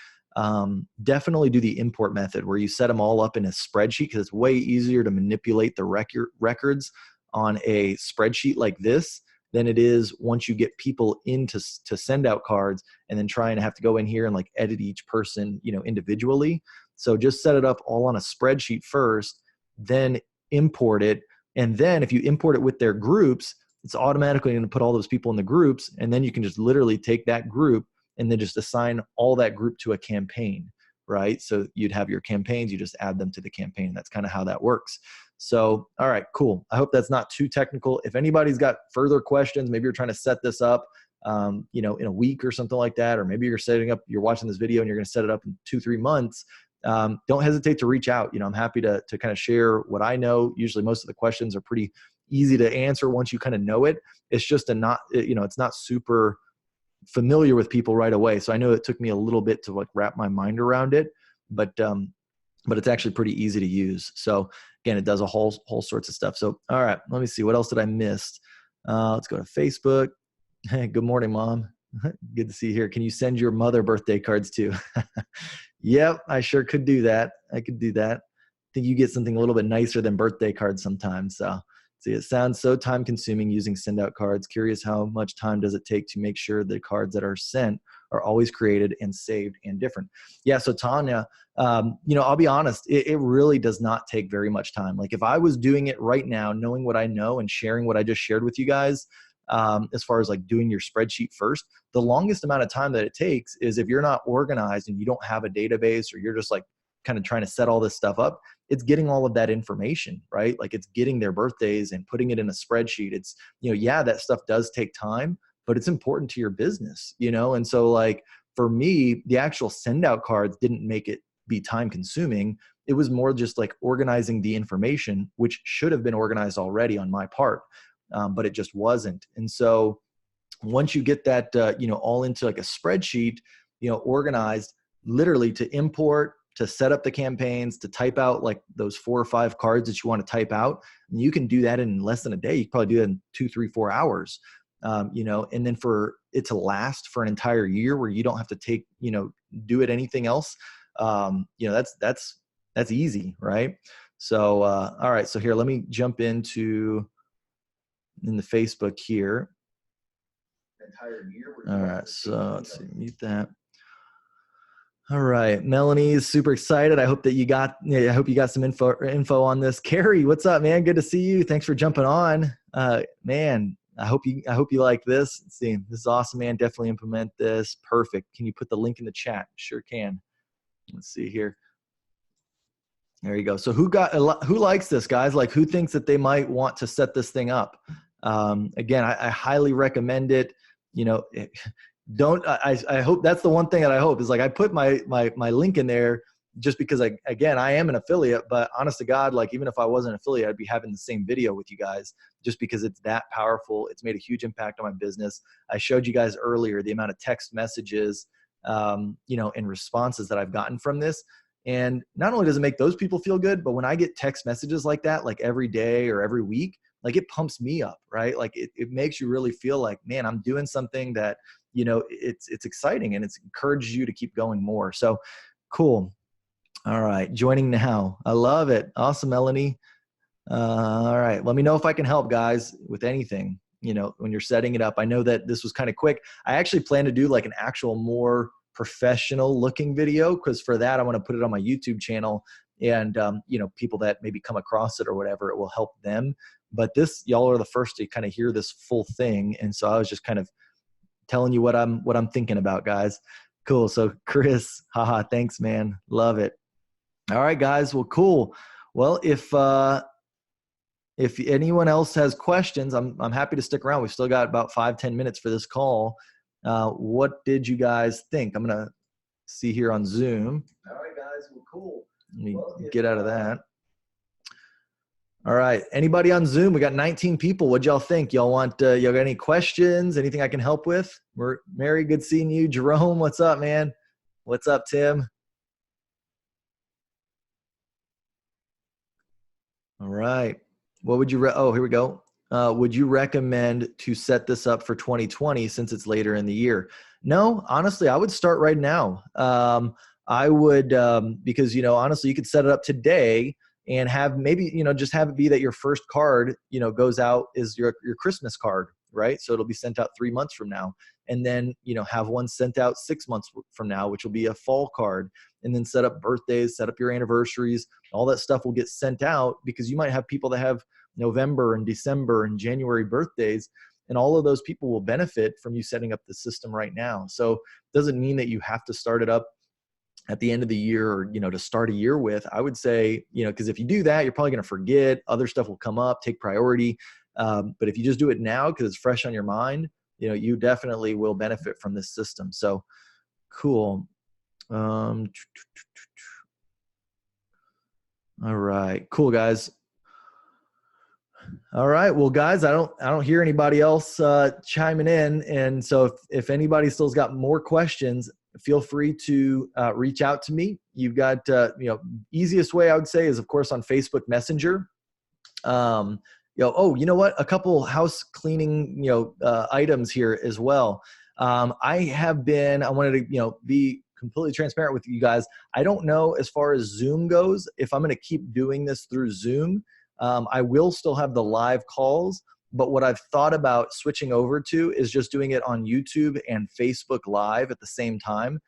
definitely do the import method where you set them all up in a spreadsheet, because it's way easier to manipulate the records on a spreadsheet like this than it is once you get people into SendOutCards and then trying to have to go in here and like edit each person, individually. So just set it up all on a spreadsheet first, then import it. And then if you import it with their groups, it's automatically going to put all those people in the groups. And then you can just literally take that group and then just assign all that group to a campaign, right? So you'd have your campaigns, you just add them to the campaign. That's kind of how that works. So, all right, cool. I hope that's not too technical. If anybody's got further questions, maybe you're trying to set this up, in a week or something like that, or maybe you're watching this video and you're going to set it up in 2-3 months. Don't hesitate to reach out. I'm happy to kind of share what I know. Usually most of the questions are pretty easy to answer once you kind of know it. It's just it's not super familiar with people right away. So I know it took me a little bit to like wrap my mind around it, but it's actually pretty easy to use. So again, it does a whole sorts of stuff. So, all right, let me see. What else did I miss? Let's go to Facebook. Hey, good morning, Mom. Good to see you here. Can you send your mother birthday cards too? Yep, I sure could do that. I could do that. I think you get something a little bit nicer than birthday cards sometimes. So see, it sounds so time consuming using SendOutCards. Curious how much time does it take to make sure the cards that are sent are always created and saved and different? Yeah, so Tanya, I'll be honest, it really does not take very much time. Like if I was doing it right now, knowing what I know and sharing what I just shared with you guys, as far as like doing your spreadsheet first, the longest amount of time that it takes is if you're not organized and you don't have a database, or you're just like kind of trying to set all this stuff up, it's getting all of that information, right? Like it's getting their birthdays and putting it in a spreadsheet. It's, that stuff does take time, but it's important to your business, And so like for me, the actual SendOutCards didn't make it be time consuming. It was more just like organizing the information, which should have been organized already on my part. But it just wasn't. And so once you get that, all into like a spreadsheet, organized, literally to import, to set up the campaigns, to type out like those 4 or 5 cards that you want to type out, and you can do that in less than a day. You can probably do that in 2, 3, 4 hours, and then for it to last for an entire year where you don't have to do it anything else. That's easy, right? So, all right. So here, let me jump in the Facebook here. All right, so let's see, mute that. All right, Melanie is super excited. I hope you got some info on this. Carrie, what's up, man? Good to see you. Thanks for jumping on. Man, I hope you like this. Let's see, this is awesome, man. Definitely implement this. Perfect. Can you put the link in the chat? Sure can. Let's see here. There you go. So who likes this, guys? Like, who thinks that they might want to set this thing up? Again, I highly recommend it. You know, I hope that's the one thing that I hope is, like, I put my link in there just because I am an affiliate, but honest to God, like, even if I wasn't an affiliate, I'd be having the same video with you guys just because it's that powerful. It's made a huge impact on my business. I showed you guys earlier the amount of text messages, you know, and responses that I've gotten from this. And not only does it make those people feel good, but when I get text messages like that, like every day or every week, like, it pumps me up, right? Like, it makes you really feel like, man, I'm doing something that, you know, it's exciting, and it's encourages you to keep going more. So cool. All right. Joining now. I love it. Awesome, Melanie. All right. Let me know if I can help, guys, with anything, you know, when you're setting it up. I know that this was kind of quick. I actually plan to do like an actual more professional looking video, because for that, I want to put it on my YouTube channel, and, you know, people that maybe come across it or whatever, it will help them. But this, y'all are the first to kind of hear this full thing. And so I was just kind of telling you what I'm thinking about, guys. Cool. So Chris, haha, thanks, man. Love it. All right, guys. Well, cool. Well, if anyone else has questions, I'm happy to stick around. We've still got about 5-10 minutes for this call. What did you guys think? I'm gonna see here on Zoom. All right, guys. Well, cool. Let me get out of that. All right. Anybody on Zoom? We got 19 people. What'd y'all think? Y'all want, y'all got any questions? Anything I can help with? Mary, good seeing you. Jerome, what's up, man? What's up, Tim? All right. What would you, oh, here we go. Would you recommend to set this up for 2020 since it's later in the year? No, honestly, I would start right now. I would, because, you know, honestly, you could set it up today and have maybe, you know, just have it be that your first card, you know, goes out is your Christmas card, right? So it'll be sent out 3 months from now. And then, you know, have one sent out 6 months from now, which will be a fall card. And then set up birthdays, set up your anniversaries. All that stuff will get sent out, because you might have people that have November and December and January birthdays, and all of those people will benefit from you setting up the system right now. So it doesn't mean that you have to start it up at the end of the year, or, you know, to start a year with. I would say, you know, because if you do that, you're probably going to forget. Other stuff will come up, take priority. But if you just do it now because it's fresh on your mind, you know, you definitely will benefit from this system. So cool. All right, cool, guys. All right, well, guys, I don't hear anybody else chiming in, and so if anybody still's got more questions, feel free to reach out to me. You've got, you know, easiest way I would say is, of course, on Facebook Messenger. You know, oh, you know what? A couple house cleaning, you know, items here as well. I wanted to, you know, be completely transparent with you guys. I don't know, as far as Zoom goes, if I'm going to keep doing this through Zoom. I will still have the live calls, but what I've thought about switching over to is just doing it on YouTube and Facebook Live at the same time.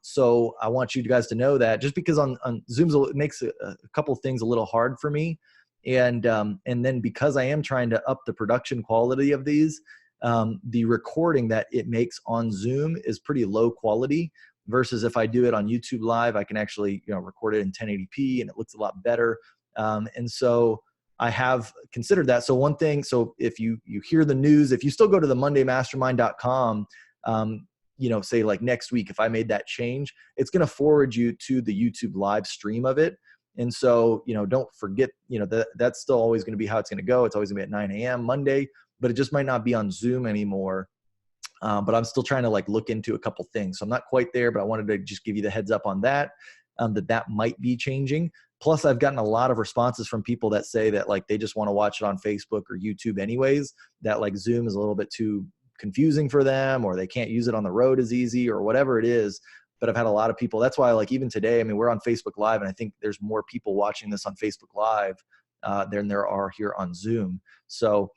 So I want you guys to know that, just because on Zoom, it makes a couple of things a little hard for me. And then because I am trying to up the production quality of these, the recording that it makes on Zoom is pretty low quality, versus if I do it on YouTube Live, I can actually, you know, record it in 1080p and it looks a lot better. And so I have considered that. So one thing, so if you hear the news, if you still go to the mondaymastermind.com, you know, say like next week, if I made that change, it's going to forward you to the YouTube live stream of it. And so, you know, don't forget, you know, that's still always going to be how it's going to go. It's always gonna be at 9 a.m. Monday, but it just might not be on Zoom anymore. But I'm still trying to like look into a couple things. So I'm not quite there, but I wanted to just give you the heads up on that, that might be changing. Plus, I've gotten a lot of responses from people that say that like they just want to watch it on Facebook or YouTube anyways, that like Zoom is a little bit too confusing for them, or they can't use it on the road as easy, or whatever it is. But I've had a lot of people. That's why, like, even today, I mean, we're on Facebook Live, and I think there's more people watching this on Facebook Live than there are here on Zoom. So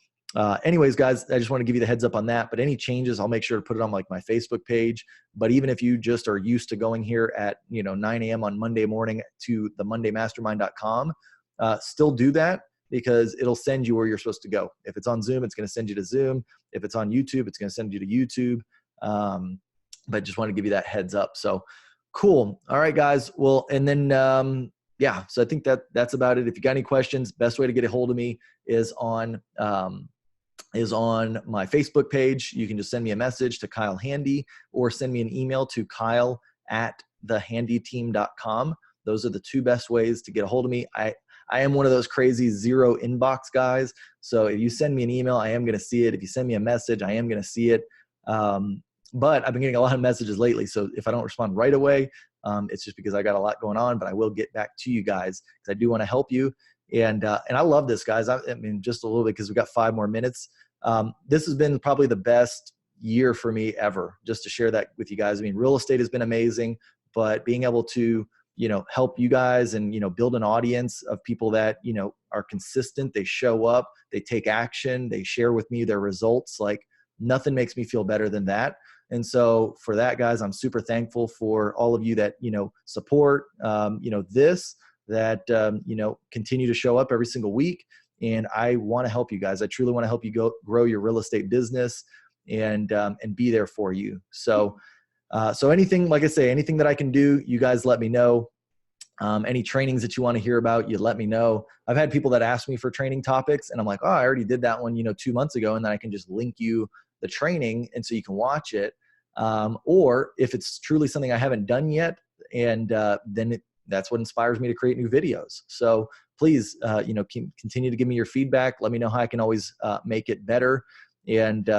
anyways, guys, I just want to give you the heads up on that. But any changes, I'll make sure to put it on like my Facebook page. But even if you just are used to going here at, you know, 9 a.m. on Monday morning to the mondaymastermind.com, still do that. because it'll send you where you're supposed to go. If it's on Zoom, it's going to send you to Zoom. If it's on YouTube, it's going to send you to YouTube. But just want to give you that heads up. So cool. All right, guys. Well, and then, yeah, so I think that's about it. If you got any questions, best way to get a hold of me is on my Facebook page. You can just send me a message to Kyle Handy or send me an email to kyle@thehandyteam.com. Those are the two best ways to get a hold of me. I am one of those crazy zero inbox guys. So if you send me an email, I am going to see it. If you send me a message, I am going to see it. But I've been getting a lot of messages lately. So if I don't respond right away, it's just because I got a lot going on, but I will get back to you guys because I do want to help you. And I love this, guys. I mean, just a little bit because we've got 5 more minutes. This has been probably the best year for me ever, just to share that with you guys. I mean, real estate has been amazing, but being able to, help you guys and, build an audience of people that, are consistent, they show up, they take action, they share with me their results. Like nothing makes me feel better than that. And so for that, guys, I'm super thankful for all of you that, support, this, that, continue to show up every single week. And I want to help you guys. I truly want to help you grow your real estate business and be there for you. So anything, like I say, anything that I can do, you guys let me know. Any trainings that you want to hear about, you let me know. I've had people that ask me for training topics and I'm like, oh, I already did that one, 2 months ago. And then I can just link you the training. And so you can watch it. Or if it's truly something I haven't done yet, and then that's what inspires me to create new videos. So please, continue to give me your feedback. Let me know how I can always make it better. And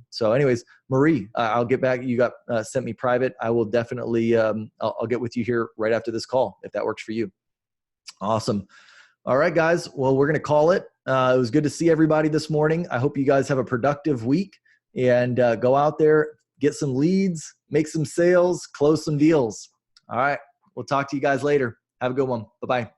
so anyways, Marie, I'll get back. You got sent me private. I will definitely, I'll get with you here right after this call, if that works for you. Awesome. All right, guys. Well, we're going to call it. It was good to see everybody this morning. I hope you guys have a productive week and go out there, get some leads, make some sales, close some deals. All right. We'll talk to you guys later. Have a good one. Bye-bye.